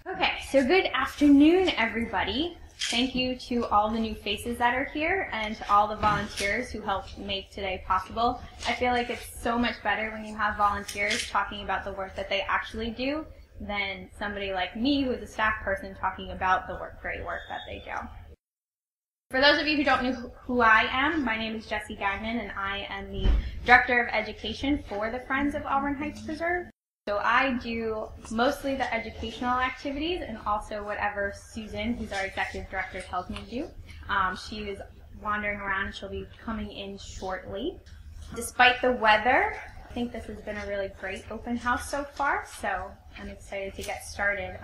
Okay, so good afternoon, everybody. Thank you to all the new faces that are here and to all the volunteers who helped make today possible. I feel like it's so much better when you have volunteers talking about the work that they actually do than somebody like me who is a staff person talking about the great work that they do. For those of you who don't know who I am, my name is Jessie Gagnon and I am the Director of Education for the Friends of Auburn Heights Preserve. So I do mostly the educational activities and also whatever Susan, who's our executive director, tells me to do. She is wandering around and she'll be coming in shortly. Despite the weather, I think this has been a really great open house so far, so I'm excited to get started.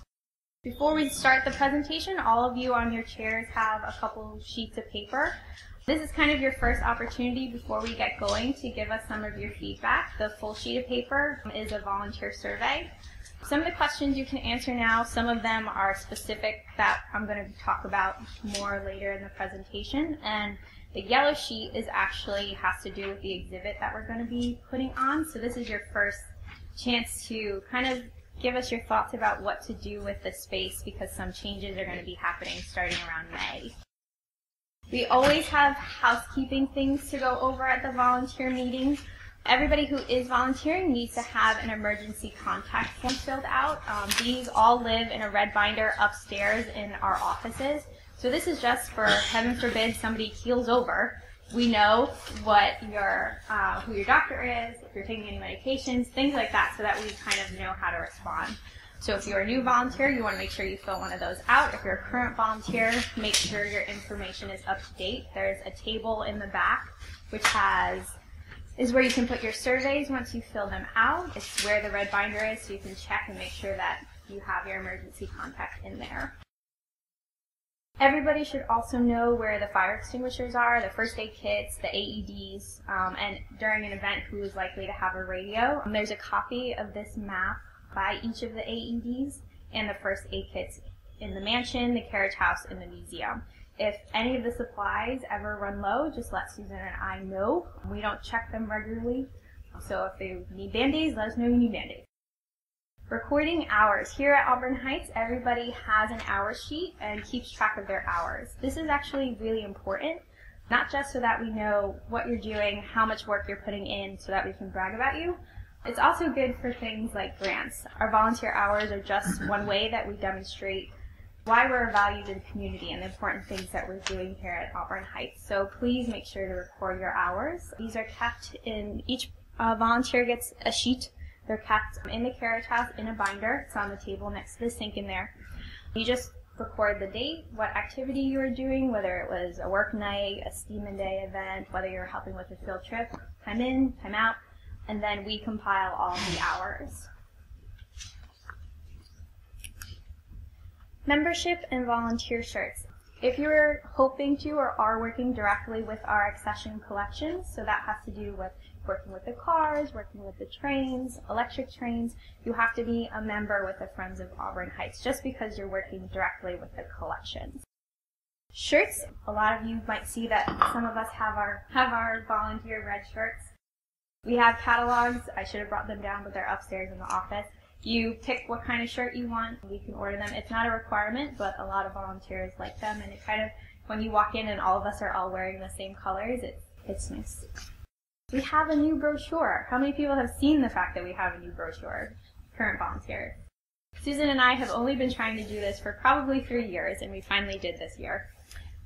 Before we start the presentation, all of you on your chairs have a couple sheets of paper. This is kind of your first opportunity before we get going to give us some of your feedback. The full sheet of paper is a volunteer survey. Some of the questions you can answer now, some of them are specific that I'm going to talk about more later in the presentation. And the yellow sheet has to do with the exhibit that we're going to be putting on. So this is your first chance to kind of give us your thoughts about what to do with the space because some changes are going to be happening starting around May. We always have housekeeping things to go over at the volunteer meetings. Everybody who is volunteering needs to have an emergency contact form filled out. These all live in a red binder upstairs in our offices. So this is just for, heaven forbid, somebody keels over. We know what who your doctor is, if you're taking any medications, things like that, so that we kind of know how to respond. So if you're a new volunteer, you want to make sure you fill one of those out. If you're a current volunteer, make sure your information is up to date. There's a table in the back which is where you can put your surveys once you fill them out. It's where the red binder is, so you can check and make sure that you have your emergency contact in there. Everybody should also know where the fire extinguishers are, the first aid kits, the AEDs, and during an event who is likely to have a radio. There's a copy of this map by each of the AEDs and the first aid kits in the mansion, the carriage house, and the museum. If any of the supplies ever run low, just let Susan and I know. We don't check them regularly, so if you need Band-Aids, let us know you need Band-Aids. Recording hours. Here at Auburn Heights, everybody has an hour sheet and keeps track of their hours. This is actually really important, not just so that we know what you're doing, how much work you're putting in, so that we can brag about you. It's also good for things like grants. Our volunteer hours are just one way that we demonstrate why we're valued in the community and the important things that we're doing here at Auburn Heights. So please make sure to record your hours. These are kept in, each volunteer gets a sheet. They're kept in the carriage house in a binder. It's on the table next to the sink in there. You just record the date, what activity you were doing, whether it was a work night, a steam and day event, whether you're helping with a field trip, time in, time out, and then we compile all the hours. Membership and volunteer shirts. If you're hoping to or are working directly with our accession collections, so that has to do with working with the cars, working with the trains, electric trains, you have to be a member with the Friends of Auburn Heights just because you're working directly with the collections. Shirts, a lot of you might see that some of us have our volunteer red shirts. We have catalogs. I should have brought them down, but they're upstairs in the office. You pick what kind of shirt you want. We can order them. It's not a requirement, but a lot of volunteers like them, and it kind of, when you walk in and all of us are all wearing the same colors, it's nice. We have a new brochure. How many people have seen the fact that we have a new brochure? Current volunteers. Susan and I have only been trying to do this for probably 3 years, and we finally did this year.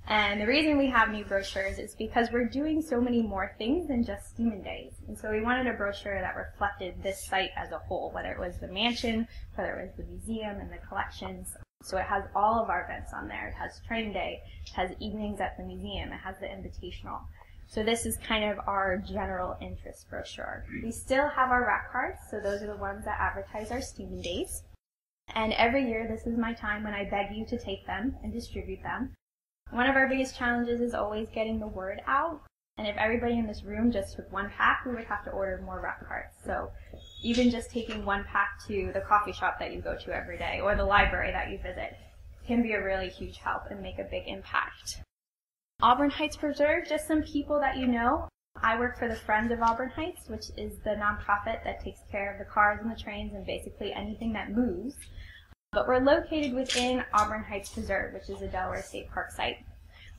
And the reason we have new brochures is because we're doing so many more things than just Steam Days. And so we wanted a brochure that reflected this site as a whole, whether it was the mansion, whether it was the museum and the collections. So it has all of our events on there. It has training day, it has evenings at the museum, it has the invitational. So this is kind of our general interest brochure. We still have our rack cards, so those are the ones that advertise our Steam Days. And every year, this is my time when I beg you to take them and distribute them. One of our biggest challenges is always getting the word out. And if everybody in this room just took one pack, we would have to order more rack cards. So even just taking one pack to the coffee shop that you go to every day or the library that you visit can be a really huge help and make a big impact. Auburn Heights Preserve, just some people that you know. I work for the Friends of Auburn Heights, which is the nonprofit that takes care of the cars and the trains and basically anything that moves. But we're located within Auburn Heights Preserve, which is a Delaware State Park site.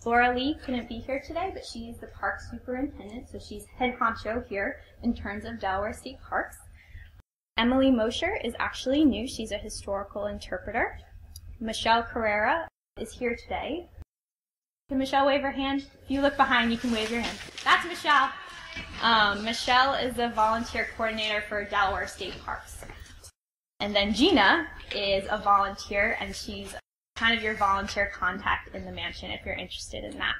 Laura Lee couldn't be here today, but she's the park superintendent, so she's head honcho here in terms of Delaware State Parks. Emily Mosher is actually new. She's a historical interpreter. Michelle Carrera is here today. Can Michelle wave her hand? If you look behind, you can wave your hand. That's Michelle. Michelle is the volunteer coordinator for Delaware State Parks. And then Gina is a volunteer, and she's kind of your volunteer contact in the mansion if you're interested in that.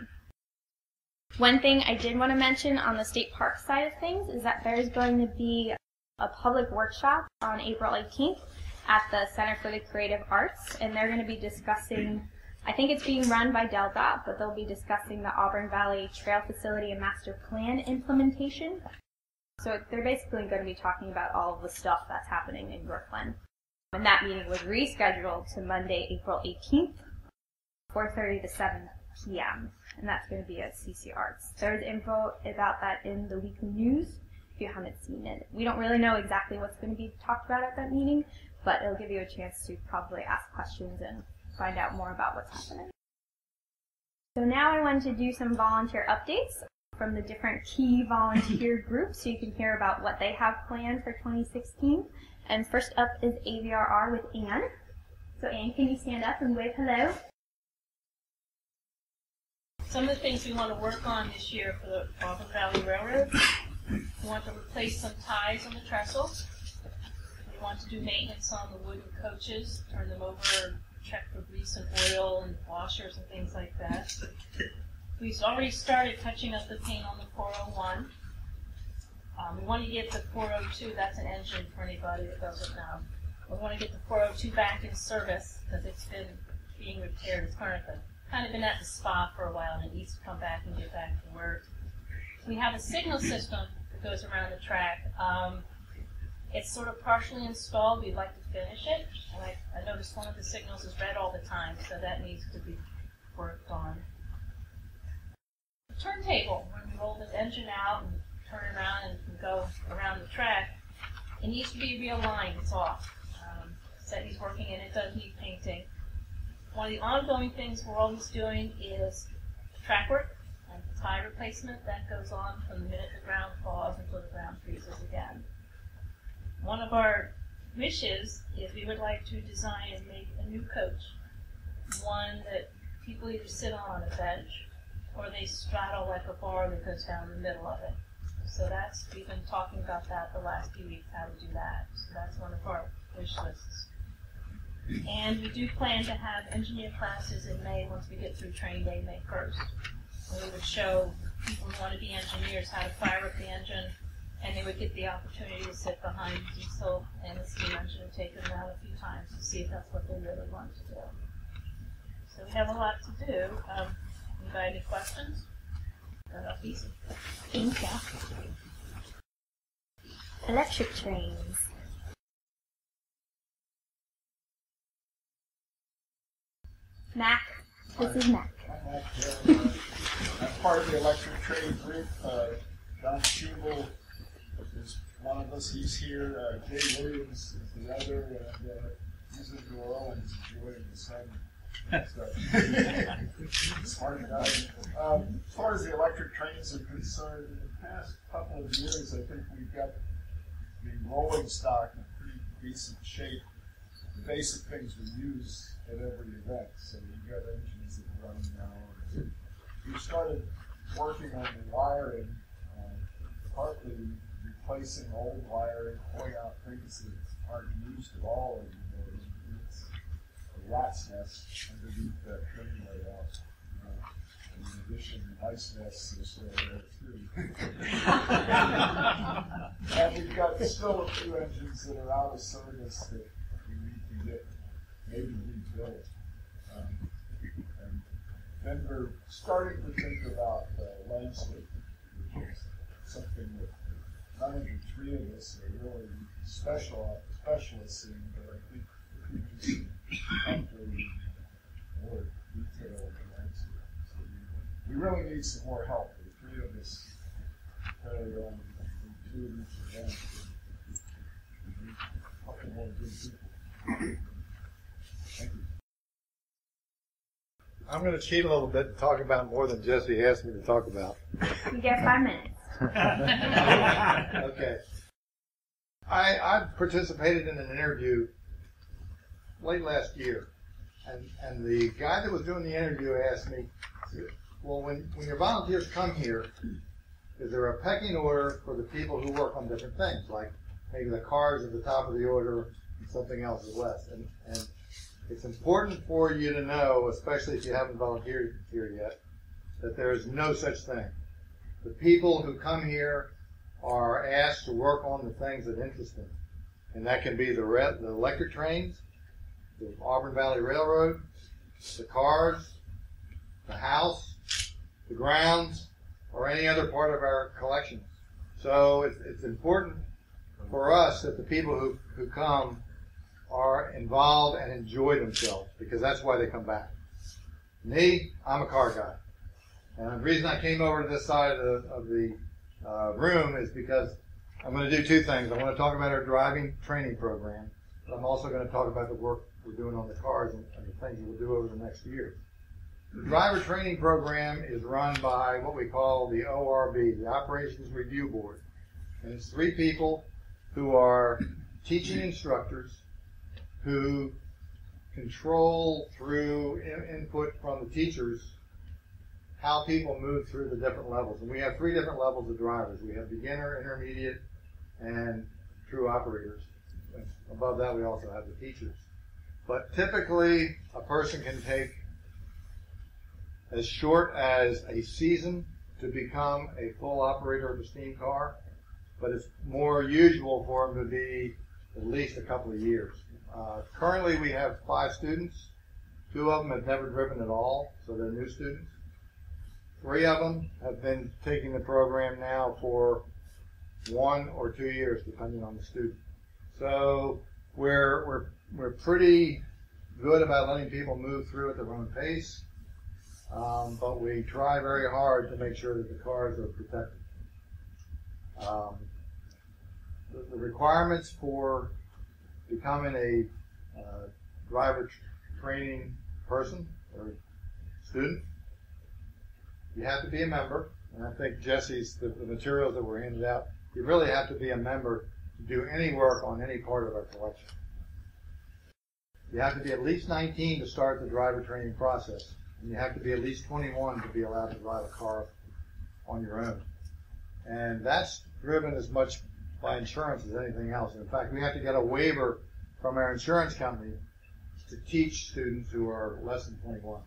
One thing I did want to mention on the state park side of things is that there's going to be a public workshop on April 18th at the Center for the Creative Arts, and they're going to be discussing, I think it's being run by DelDOT, but they'll be discussing the Auburn Valley Trail Facility and Master Plan implementation. So they're basically going to be talking about all of the stuff that's happening in Brooklyn. And that meeting was rescheduled to Monday, April 18th, 4:30 to 7 p.m. And that's going to be at CC Arts. There's info about that in the weekly news if you haven't seen it. We don't really know exactly what's going to be talked about at that meeting, but it'll give you a chance to probably ask questions and find out more about what's happening. So now I wanted to do some volunteer updates from the different key volunteer groups so you can hear about what they have planned for 2016. And first up is AVRR with Anne. So Anne, can you stand up and wave hello? Some of the things we want to work on this year for the Auburn Valley Railroad, we want to replace some ties on the trestles. We want to do maintenance on the wooden coaches, turn them over and check for grease and oil and washers and things like that. We've already started touching up the paint on the 401. We want to get the 402, that's an engine for anybody that doesn't know. We want to get the 402 back in service because it's been being repaired. It's kind of been at the spa for a while and it needs to come back and get back to work. We have a signal system that goes around the track. It's sort of partially installed. We'd like to finish it. And I noticed one of the signals is red all the time, so that needs to be worked on. The turntable, when we roll this engine out and turn around and go around the track, it needs to be realigned. It's off. Said he's working and it does need painting. One of the ongoing things we're always doing is track work and tie replacement. That goes on from the minute the ground thaws until the ground freezes again. One of our wishes is we would like to design and make a new coach, one that people either sit on a bench or they straddle like a bar that goes down the middle of it. So we've been talking about that the last few weeks, how to do that. So that's one of our wish lists. And we do plan to have engineer classes in May once we get through training day, May 1st. And we would show people who want to be engineers how to fire up the engine, and they would get the opportunity to sit behind the diesel and the steam engine and take them out a few times to see if that's what they really want to do. So we have a lot to do. Anybody any questions? Easy. Thank you. Electric trains. Mac. This is Mac. I'm part of the electric train group. John Schubel is one of us. He's here. Jay Williams is the other. And he's in New Orleans enjoying the sun. Smart guy. As far as the electric trains are concerned, in the past couple of years, I think we've got the rolling stock in pretty decent shape. The basic things we use at every event. So we've got engines that run now. We've started working on the wiring, partly replacing old wiring, pulling out things that aren't used at all anymore. It's a rat's nest underneath that train layout. And in addition, nice nests are still there too. And we've got still a few engines that are out of service that we need to get maybe rebuilt. And then we're starting to think about landscape, which is something that none of the three of us are really specialists in, but I think we can upgrade more detail in the landscape. So we really need some more help. The three of us carry on two of each event. We need a couple more good people. I'm going to cheat a little bit and talk about more than Jesse asked me to talk about. You get 5 minutes. Okay. I participated in an interview late last year, and the guy that was doing the interview asked me, well, when your volunteers come here, is there a pecking order for the people who work on different things, like maybe the cars at the top of the order and something else is less? And it's important for you to know, especially if you haven't volunteered here yet, that there is no such thing. The people who come here are asked to work on the things that interest them. And that can be the electric trains, the Auburn Valley Railroad, the cars, the house, the grounds, or any other part of our collection. So it's important for us that the people who come are involved and enjoy themselves, because that's why they come back. Me, I'm a car guy. And the reason I came over to this side of the room is because I'm going to do two things. I want to talk about our driving training program, but I'm also going to talk about the work we're doing on the cars and the things we'll do over the next year. The driver training program is run by what we call the ORB, the Operations Review Board. And it's 3 people who are teaching instructors who control through input from the teachers how people move through the different levels. And we have 3 different levels of drivers. We have beginner, intermediate, and true operators. And above that, we also have the teachers. But typically, a person can take as short as a season to become a full operator of a steam car, but it's more usual for them to be at least a couple of years. Currently, we have 5 students. 2 of them have never driven at all, so they're new students. 3 of them have been taking the program now for 1 or 2 years, depending on the student. So we're pretty good about letting people move through at their own pace, but we try very hard to make sure that the cars are protected. The requirements for becoming a driver training person or student: you have to be a member, and I think Jesse's, the materials that were handed out, you really have to be a member to do any work on any part of our collection. You have to be at least 19 to start the driver training process, and you have to be at least 21 to be allowed to drive a car on your own. And that's driven as much by insurance as anything else. In fact, we have to get a waiver from our insurance company to teach students who are less than 21.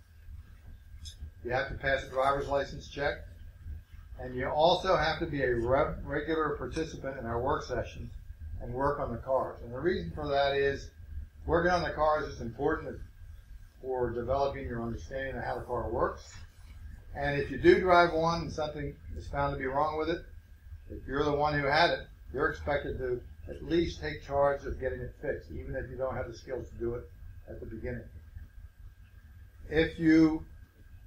You have to pass a driver's license check, and you also have to be a regular participant in our work sessions and work on the cars. And the reason for that is working on the cars is important for developing your understanding of how the car works. And if you do drive one and something is found to be wrong with it, if you're the one who had it, you're expected to at least take charge of getting it fixed, even if you don't have the skills to do it at the beginning. If you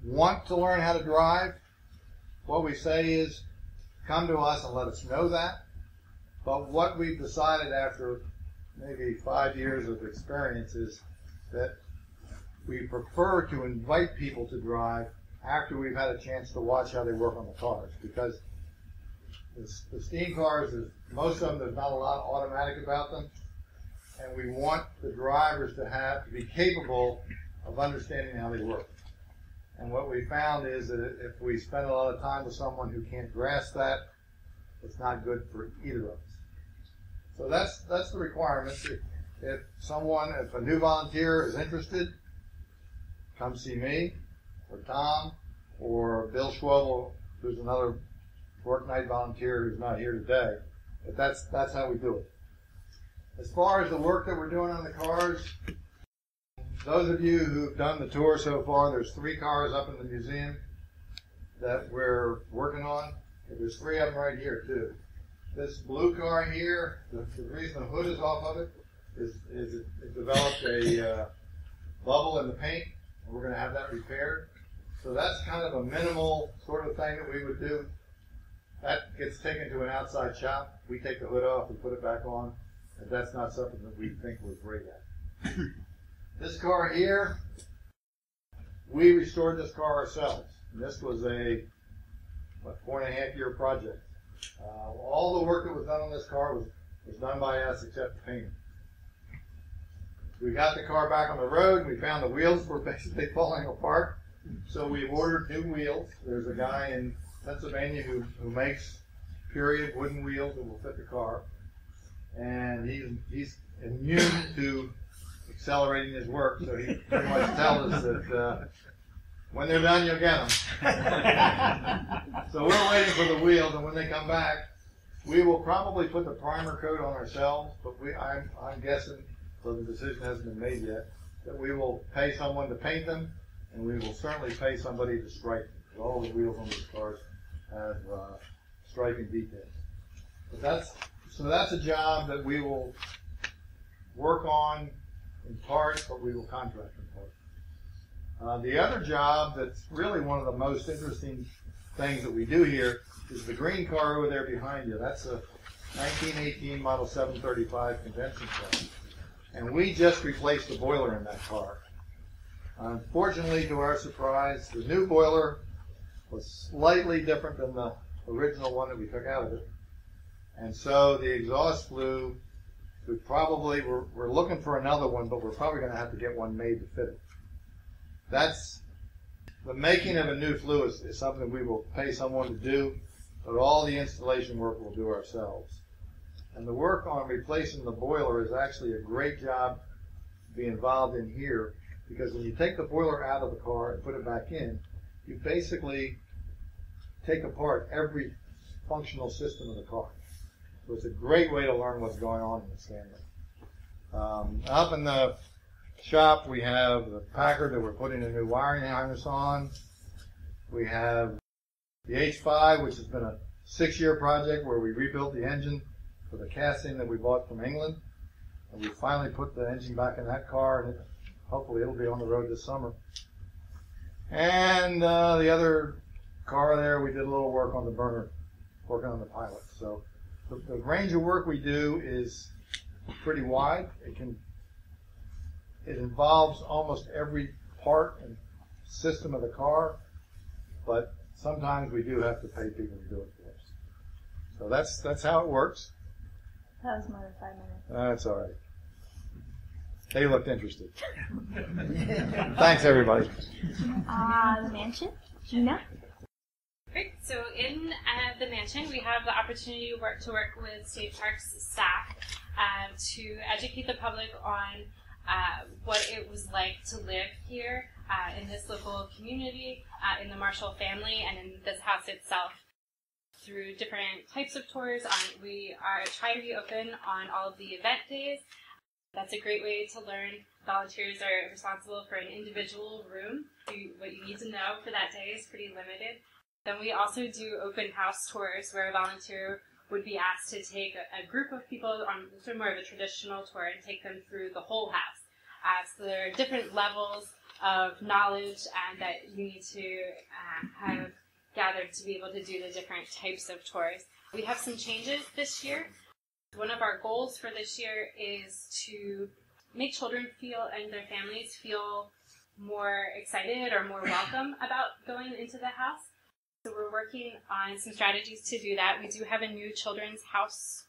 want to learn how to drive, what we say is come to us and let us know that. But what we've decided after maybe 5 years of experience is that we prefer to invite people to drive after we've had a chance to watch how they work on the cars, because the steam cars, most of them, there's not a lot automatic about them, and we want the drivers to be capable of understanding how they work. And what we found is that if we spend a lot of time with someone who can't grasp that, it's not good for either of us. So that's the requirements. If a new volunteer is interested, come see me, or Tom, or Bill Schwabel, who's another work night volunteer who's not here today. But that's how we do it. As far as the work that we're doing on the cars, those of you who've done the tour so far, there's 3 cars up in the museum that we're working on. There's 3 of them right here too. This blue car here, the reason the hood is off of it is it developed a bubble in the paint, and we're going to have that repaired. So that's kind of a minimal sort of thing that we would do. That gets taken to an outside shop. We take the hood off and put it back on, and that's not something that we think we're great at. This car here, we restored this car ourselves. And this was a 4.5-year project. All the work that was done on this car was done by us except the painting. We got the car back on the road. We found the wheels were basically falling apart. So we ordered new wheels. There's a guy in Pennsylvania who makes period wooden wheels that will fit the car. And he's immune to accelerating his work, so he pretty much tells us that when they're done, you'll get them. So we're waiting for the wheels, and when they come back, we will probably put the primer coat on ourselves, but I'm guessing, so the decision hasn't been made yet, that we will pay someone to paint them, and we will certainly pay somebody to stripe them, because all the wheels on these cars have striping details. But that's a job that we will work on in part, but we will contract in part. The other job that's really one of the most interesting things that we do here is the green car over there behind you. That's a 1918 Model 735 convention car. And we just replaced the boiler in that car. Unfortunately, to our surprise, the new boiler was slightly different than the original one that we took out of it. And so the exhaust flue, we're looking for another one, but we're probably going to have to get one made to fit it. That's the making of a new flue is something we will pay someone to do, but all the installation work we'll do ourselves. And the work on replacing the boiler is actually a great job to be involved in here, because when you take the boiler out of the car and put it back in, you basically take apart every functional system of the car. So it's a great way to learn what's going on in the Stanley. Up in the shop, we have the Packard that we're putting a new wiring harness on. We have the H5, which has been a 6-year project where we rebuilt the engine for the casting that we bought from England. And we finally put the engine back in that car, and hopefully it'll be on the road this summer. And the other car there, we did a little work on the burner, working on the pilot. So the range of work we do is pretty wide. It involves almost every part and system of the car, but sometimes we do have to pay people to do it for us. So that's how it works. That was more than 5 minutes. That's all right. They looked interested. Thanks, everybody. The mansion, Gina. Great. So in the mansion, we have the opportunity to work with State Parks staff to educate the public on what it was like to live here in this local community, in the Marshall family, and in this house itself. Through different types of tours, we are trying to be open on all of the event days. That's a great way to learn. Volunteers are responsible for an individual room. What you need to know for that day is pretty limited. Then we also do open house tours where a volunteer would be asked to take a group of people on sort of more of a traditional tour and take them through the whole house. So there are different levels of knowledge that you need to have gathered to be able to do the different types of tours. We have some changes this year. One of our goals for this year is to make children feel and their families feel more excited or more welcome about going into the house. So we're working on some strategies to do that. We do have a new children's house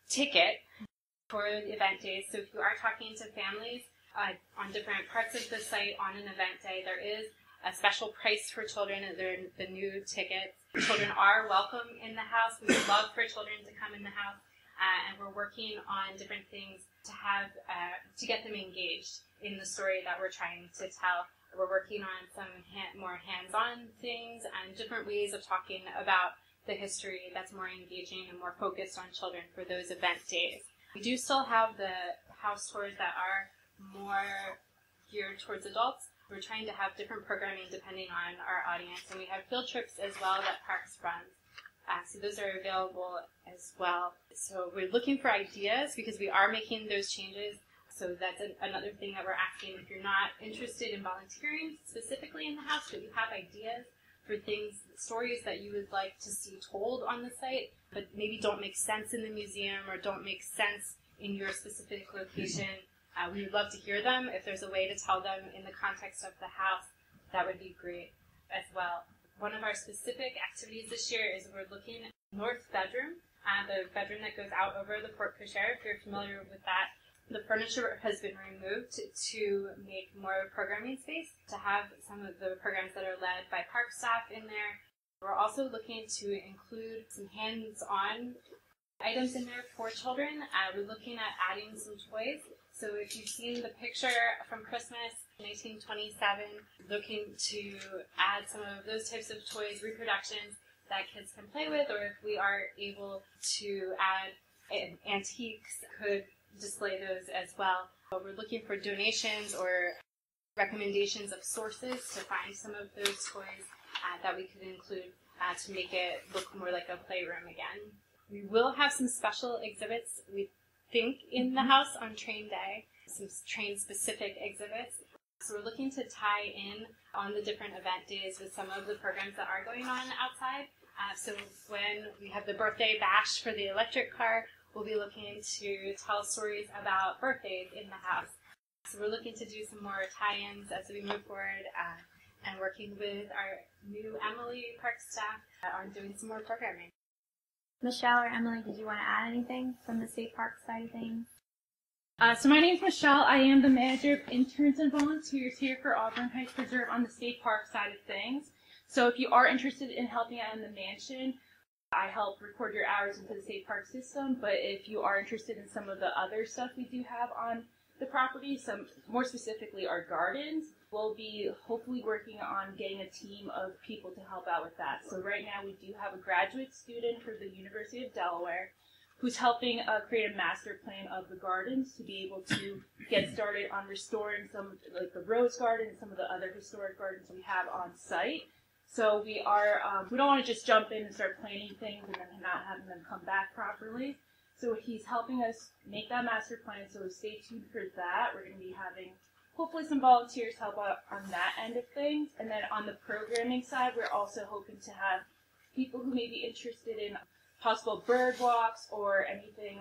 ticket for the event days. So if you are talking to families on different parts of the site on an event day, there is a special price for children. They're the new tickets. Children are welcome in the house. We would love for children to come in the house. And we're working on different things to get them engaged in the story that we're trying to tell. We're working on some more hands-on things and different ways of talking about the history that's more engaging and more focused on children for those event days. We do still have the house tours that are more geared towards adults. We're trying to have different programming depending on our audience, and we have field trips as well that Parks runs. So those are available as well. So we're looking for ideas because we are making those changes. So that's another thing that we're asking. If you're not interested in volunteering specifically in the house, but you have ideas for things, stories that you would like to see told on the site, but maybe don't make sense in the museum or don't make sense in your specific location, we would love to hear them. If there's a way to tell them in the context of the house, that would be great as well. One of our specific activities this year is we're looking at the north bedroom, the bedroom that goes out over the porte cochere. If you're familiar with that, the furniture has been removed to make more programming space, to have some of the programs that are led by park staff in there. We're also looking to include some hands-on items in there for children. We're looking at adding some toys. So if you've seen the picture from Christmas 1927, looking to add some of those types of toys, reproductions that kids can play with, or if we are able to add antiques, could display those as well. We're looking for donations or recommendations of sources to find some of those toys that we could include to make it look more like a playroom again. We will have some special exhibits, we think, in the house on train day, some train-specific exhibits. So we're looking to tie in on the different event days with some of the programs that are going on outside. So when we have the birthday bash for the electric car, we'll be looking to tell stories about birthdays in the house. So we're looking to do some more tie-ins as we move forward and working with our new Emily Park staff on doing some more programming. Michelle or Emily, did you want to add anything from the state park side of things? So my name is Michelle. I am the manager of interns and volunteers here for Auburn Heights Preserve on the state park side of things. So if you are interested in helping out in the mansion, I help record your hours into the state park system, but if you are interested in some of the other stuff we do have on the property, some more specifically our gardens, we'll be hopefully working on getting a team of people to help out with that. So right now we do have a graduate student for the University of Delaware who's helping create a master plan of the gardens to be able to get started on restoring some, like the rose garden and some of the other historic gardens we have on site. So we don't want to just jump in and start planting things and then not having them come back properly. So he's helping us make that master plan, so stay tuned for that. We're going to be having hopefully some volunteers help out on that end of things. And then on the programming side, we're also hoping to have people who may be interested in possible bird walks or anything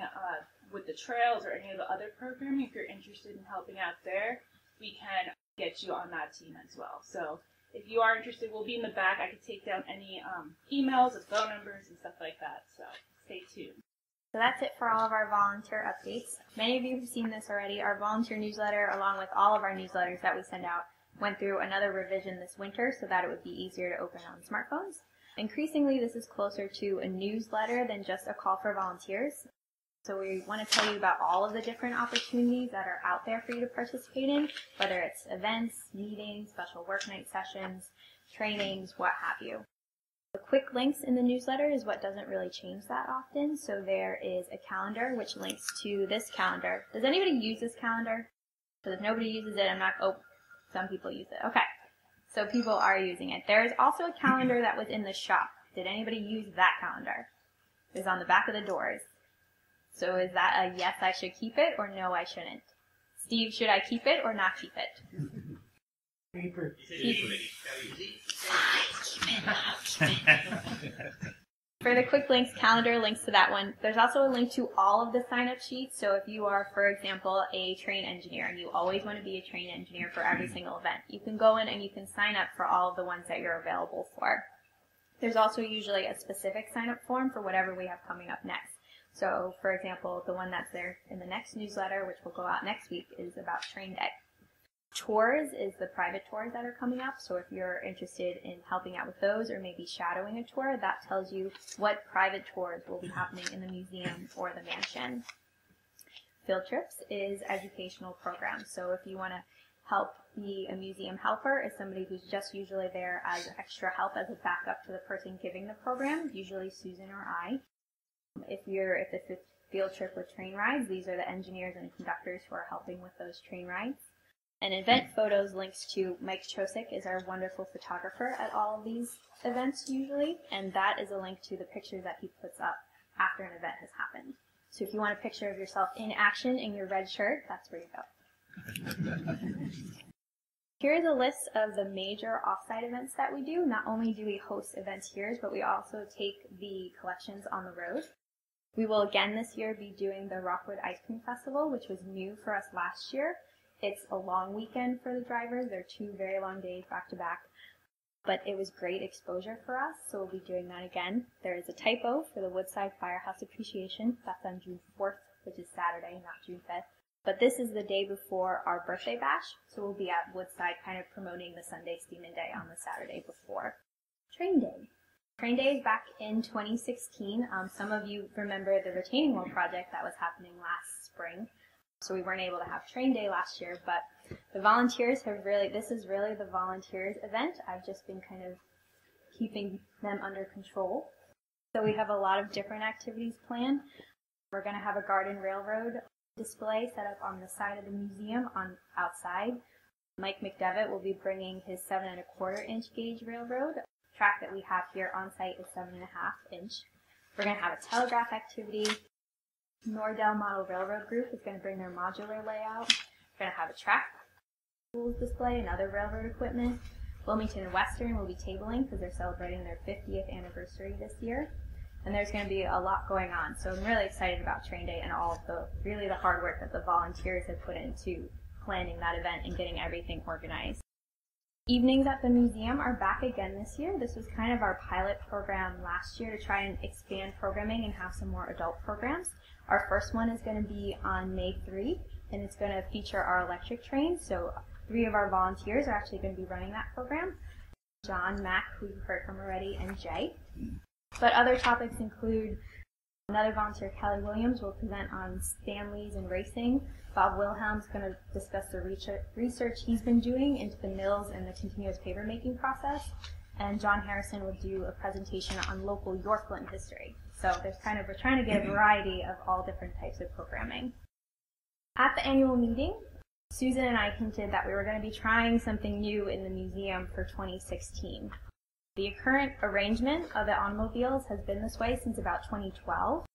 with the trails or any of the other programming. If you're interested in helping out there, we can get you on that team as well. So if you are interested, we'll be in the back. I could take down any emails and phone numbers and stuff like that. So stay tuned. So that's it for all of our volunteer updates. Many of you have seen this already. Our volunteer newsletter, along with all of our newsletters that we send out, went through another revision this winter so that it would be easier to open on smartphones. Increasingly, this is closer to a newsletter than just a call for volunteers. So we want to tell you about all of the different opportunities that are out there for you to participate in, whether it's events, meetings, special work night sessions, trainings, what have you. The quick links in the newsletter is what doesn't really change that often. So there is a calendar which links to this calendar. Does anybody use this calendar? Because if nobody uses it, some people use it. Okay. So people are using it. There is also a calendar that was in the shop. Did anybody use that calendar? It's on the back of the doors. So is that a yes, I should keep it, or no, I shouldn't? Steve, should I keep it or not keep it? Keep it. For the quick links, calendar links to that one. There's also a link to all of the sign-up sheets. So if you are, for example, a train engineer and you always want to be a train engineer for every single event, you can go in and you can sign up for all of the ones that you're available for. There's also usually a specific sign-up form for whatever we have coming up next. So, for example, the one that's there in the next newsletter, which will go out next week, is about train day. Tours is the private tours that are coming up, so if you're interested in helping out with those or maybe shadowing a tour, that tells you what private tours will be happening in the museum or the mansion. Field trips is educational programs, so if you want to help be a museum helper, is somebody who's just usually there as extra help, as a backup to the person giving the program, usually Susan or I. If it's a field trip with train rides, these are the engineers and conductors who are helping with those train rides. And event photos links to Mike Chosick is our wonderful photographer at all of these events usually, and that is a link to the pictures that he puts up after an event has happened. So if you want a picture of yourself in action in your red shirt, that's where you go. Here's a list of the major offsite events that we do. Not only do we host events here, but we also take the collections on the road. We will again this year be doing the Rockwood Ice Cream Festival, which was new for us last year. It's a long weekend for the drivers. They're 2 very long days back to back. But it was great exposure for us, so we'll be doing that again. There is a typo for the Woodside Firehouse Appreciation. That's on June 4th, which is Saturday, not June 5th. But this is the day before our birthday bash, so we'll be at Woodside kind of promoting the Sunday Steamin' Day on the Saturday before. Train Day. Train Day is back in 2016. Some of you remember the retaining wall project that was happening last spring. So we weren't able to have Train Day last year, but the volunteers have this is really the volunteers event. I've just been kind of keeping them under control. So we have a lot of different activities planned. We're going to have a garden railroad display set up on the side of the museum outside. Mike McDevitt will be bringing his 7 1/4 inch gauge railroad. The track that we have here on site is 7 1/2 inch. We're going to have a telegraph activity. Nordell Model Railroad Group is going to bring their modular layout. We're going to have a track tools display and other railroad equipment. Wilmington and Western will be tabling because they're celebrating their 50th anniversary this year. And there's going to be a lot going on. So I'm really excited about Train Day and all of the hard work that the volunteers have put into planning that event and getting everything organized. Evenings at the museum are back again this year. This was kind of our pilot program last year to try and expand programming and have some more adult programs. Our first one is going to be on May 3, and it's going to feature our electric trains. So 3 of our volunteers are actually going to be running that program. John, Mac, who you've heard from already, and Jay. But other topics include another volunteer, Kelly Williams, will present on Stanleys and racing. Bob Wilhelm's going to discuss the research he's been doing into the mills and the continuous paper making process. And John Harrison will do a presentation on local Yorkland history. So we're trying to get a variety of all different types of programming. At the annual meeting, Susan and I hinted that we were going to be trying something new in the museum for 2016. The current arrangement of the automobiles has been this way since about 2012,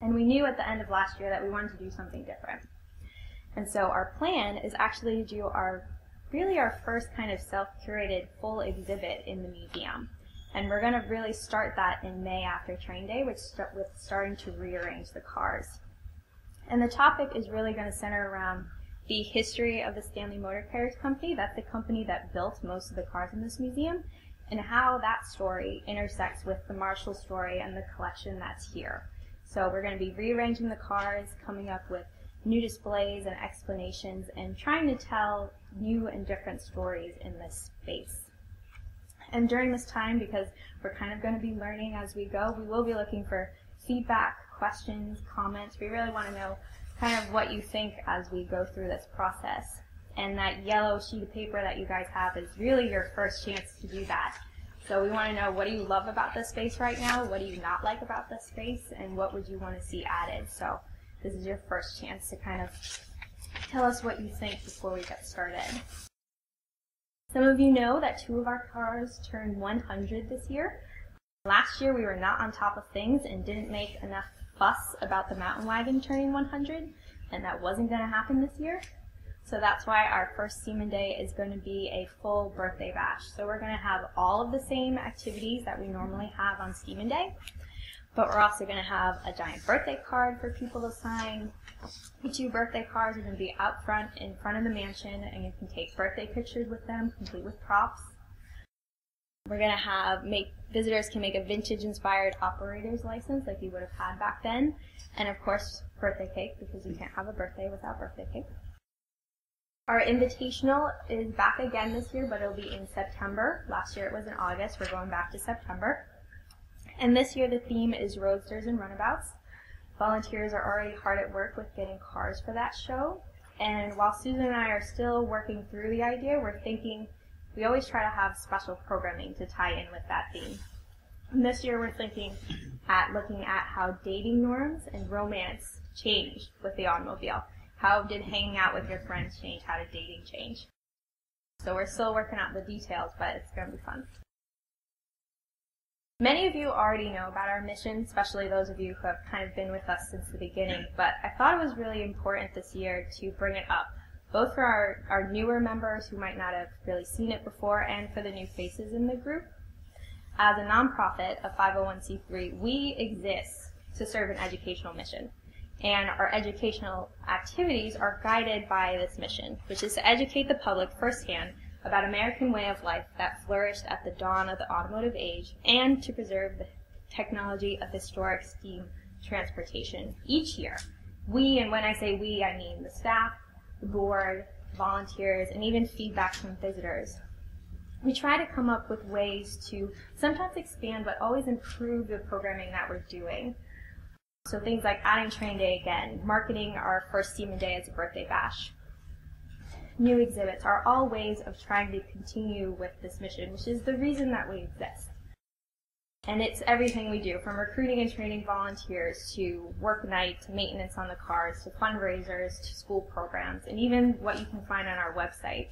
and we knew at the end of last year that we wanted to do something different. And so our plan is actually to do our first kind of self-curated full exhibit in the museum. And we're going to really start that in May after Train Day, with starting to rearrange the cars. And the topic is really going to center around the history of the Stanley Motor Carriage Company. That's the company that built most of the cars in this museum, and how that story intersects with the Marshall story and the collection that's here. So we're going to be rearranging the cars, coming up with new displays and explanations, and trying to tell new and different stories in this space. And during this time, because we're kind of going to be learning as we go, we will be looking for feedback, questions, comments. We really want to know kind of what you think as we go through this process. And that yellow sheet of paper that you guys have is really your first chance to do that. So we want to know, what do you love about this space right now? What do you not like about this space? And what would you want to see added? So this is your first chance to kind of tell us what you think before we get started. Some of you know that 2 of our cars turned 100 this year. Last year we were not on top of things and didn't make enough fuss about the mountain wagon turning 100, and that wasn't going to happen this year. So that's why our first Steamin' Day is going to be a full birthday bash. So we're going to have all of the same activities that we normally have on Steamin' Day, but we're also going to have a giant birthday card for people to sign. The 2 birthday cards are going to be out front, in front of the mansion, and you can take birthday pictures with them, complete with props. We're going to visitors can make a vintage-inspired operator's license like you would have had back then, and of course, birthday cake, because you can't have a birthday without birthday cake. Our invitational is back again this year, but it'll be in September. Last year it was in August. We're going back to September. And this year the theme is roadsters and runabouts. Volunteers are already hard at work with getting cars for that show. And while Susan and I are still working through the idea, we're thinking we always try to have special programming to tie in with that theme. And this year we're looking at how dating norms and romance changed with the automobile. How did hanging out with your friends change? How did dating change? So we're still working out the details, but it's going to be fun. Many of you already know about our mission, especially those of you who have kind of been with us since the beginning, but I thought it was really important this year to bring it up, both for our newer members who might not have really seen it before, and for the new faces in the group. As a nonprofit, a 501c3, we exist to serve an educational mission. And our educational activities are guided by this mission, which is to educate the public firsthand about American way of life that flourished at the dawn of the automotive age, and to preserve the technology of historic steam transportation. Each year, we, and when I say we, I mean the staff, the board, volunteers, and even feedback from visitors, we try to come up with ways to sometimes expand but always improve the programming that we're doing. So things like adding train day again, marketing our first Steamin' Day as a birthday bash. New exhibits are all ways of trying to continue with this mission, which is the reason that we exist. And it's everything we do, from recruiting and training volunteers to work night, to maintenance on the cars, to fundraisers, to school programs, and even what you can find on our website.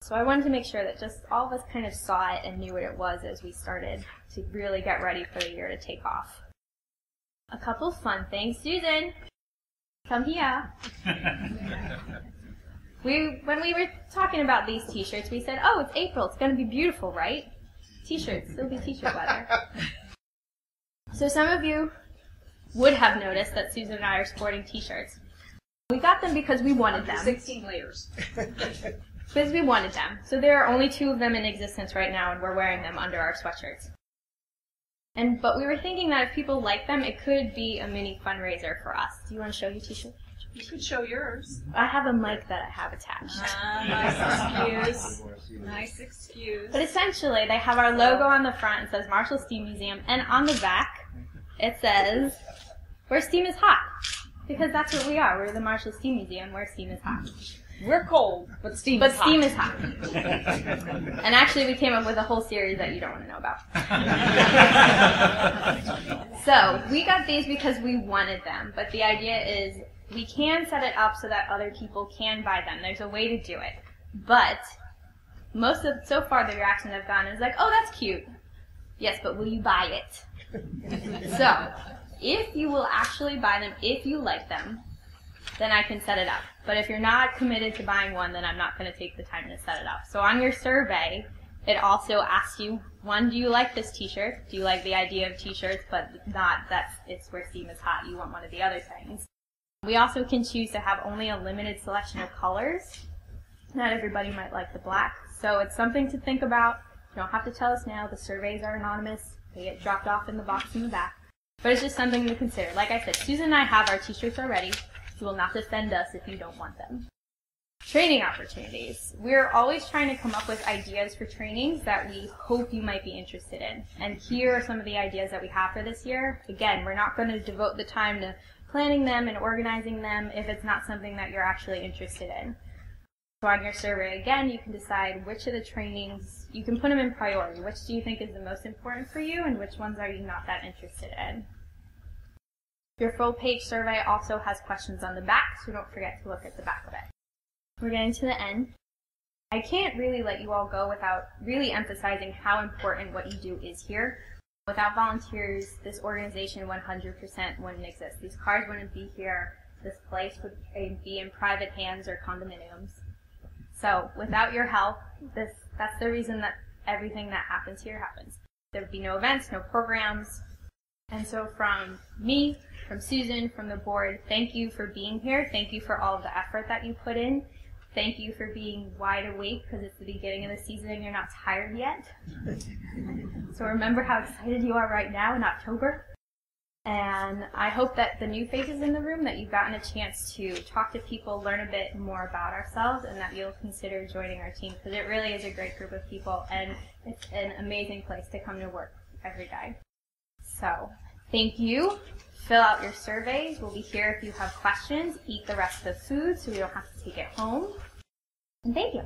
So I wanted to make sure that just all of us kind of saw it and knew what it was as we started to really get ready for the year to take off. A couple fun things. Susan, come here. When we were talking about these t-shirts, we said, oh, it's April, it's going to be beautiful, right? T-shirts, it'll be t-shirt weather. So some of you would have noticed that Susan and I are sporting t-shirts. We got them because we wanted them. 16 layers. Because we wanted them. So there are only 2 of them in existence right now, and we're wearing them under our sweatshirts. But we were thinking that if people like them, it could be a mini fundraiser for us. Do you want to show your t-shirt? You could show yours. I have a mic that I have attached. Nice excuse. Nice excuse. But essentially, they have our logo on the front. It says Marshall Steam Museum. And on the back, it says, where steam is hot. Because that's what we are. We're the Marshall Steam Museum, where steam is hot. We're cold, but steam is hot. But steam is hot. And actually, we came up with a whole series that you don't want to know about. So, we got these because we wanted them. But the idea is, we can set it up so that other people can buy them. There's a way to do it. But so far the reaction I've gotten is like, oh, that's cute. Yes, but will you buy it? So, if you will actually buy them, if you like them, then I can set it up. But if you're not committed to buying one, then I'm not going to take the time to set it up. So on your survey, it also asks you, 1, do you like this t-shirt? Do you like the idea of t-shirts, but not that it's where steam is hot? You want one of the other things. We also can choose to have only a limited selection of colors. Not everybody might like the black, so it's something to think about. You don't have to tell us now. The surveys are anonymous. They get dropped off in the box in the back. But it's just something to consider. Like I said, Susan and I have our t-shirts already. You will not defend us if you don't want them. Training opportunities. We're always trying to come up with ideas for trainings that we hope you might be interested in. And here are some of the ideas that we have for this year. Again, we're not going to devote the time to planning them and organizing them if it's not something that you're actually interested in. So on your survey, again, you can decide which of the trainings, you can put them in priority. Which do you think is the most important for you, and which ones are you not that interested in? Your full page survey also has questions on the back, so don't forget to look at the back of it. We're getting to the end. I can't really let you all go without really emphasizing how important what you do is here. Without volunteers, this organization 100% wouldn't exist. These cars wouldn't be here. This place would be in private hands or condominiums. So without your help, that's the reason that everything that happens here happens. There would be no events, no programs. And so from me, from Susan, from the board, thank you for being here. Thank you for all of the effort that you put in. Thank you for being wide awake because it's the beginning of the season and you're not tired yet. So remember how excited you are right now in October. And I hope that the new faces in the room, that you've gotten a chance to talk to people, learn a bit more about ourselves, and that you'll consider joining our team because it really is a great group of people and it's an amazing place to come to work every day. So thank you. Fill out your surveys. We'll be here if you have questions. Eat the rest of the food so you don't have to take it home. And thank you.